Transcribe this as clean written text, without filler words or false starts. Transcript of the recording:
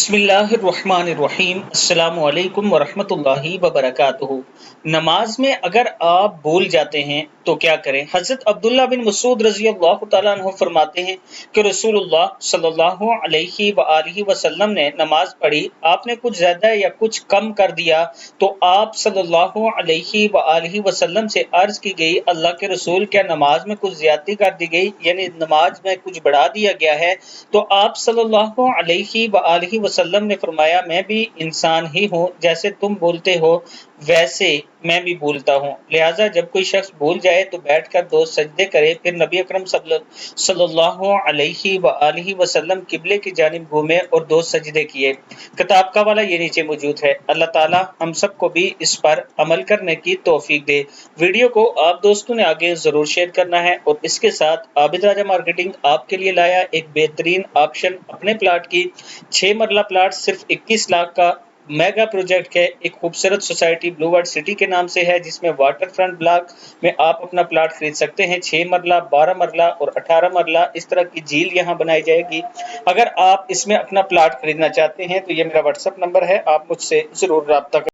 बिस्मिल्लाहिर्रहमानिर्रहीम। अस्सलाम वालेकुम वरहमतुल्लाहि वबरकातुहू। नमाज में अगर आप भूल जाते हैं तो क्या करें? हज़रत अब्दुल्ला बिन मसूद रज़ी अल्लाह तआला अन्हु फरमाते हैं कि रसूलुल्लाह सल्लल्लाहु अलैहि वआलिहि वसल्लम ने नमाज पढ़ी, आपने कुछ ज़्यादा या कुछ कम कर दिया तो आप सल्लल्लाहु अलैहि वआलिहि वसल्लम से अर्ज़ की गई, अल्लाह के रसूल, क्या नमाज में कुछ ज़्यादती कर दी गई, यानी नमाज में कुछ बढ़ा दिया गया है? तो आप सल्लल्लाहु अलैहि वआलिहि वसल्लम ने फरमाया, मैं भी इंसान ही हूँ, जैसे तुम बोलते हो वैसे मैं भी भूलता हूँ। लिहाजा जब कोई शख्स भूल जाए तो बैठकर 2 सजदे करे। फिर नबी अकरम सल्लल्लाहु अलैहि वआलिहि वसल्लम किबले की जानिब घूमे और 2 सजदे किए। किताब का वाला ये नीचे मौजूद है। अल्लाह ताला हम सबको भी इस पर अमल करने की तौफीक दे। वीडियो को आप दोस्तों ने आगे जरूर शेयर करना है और इसके साथ आबिद राजा मार्केटिंग आपके लिए लाया एक बेहतरीन ऑप्शन। अपने प्लाट की 6 मरला प्लाट सिर्फ 21 लाख का मेगा प्रोजेक्ट है। एक खूबसूरत सोसाइटी ब्लू वर्ल्ड सिटी के नाम से है, जिसमें वाटर फ्रंट ब्लॉक में आप अपना प्लाट खरीद सकते हैं। 6 मरला, 12 मरला और 18 मरला इस तरह की झील यहाँ बनाई जाएगी। अगर आप इसमें अपना प्लाट खरीदना चाहते हैं तो ये मेरा व्हाट्सएप नंबर है, आप मुझसे जरूर राब्ता करें।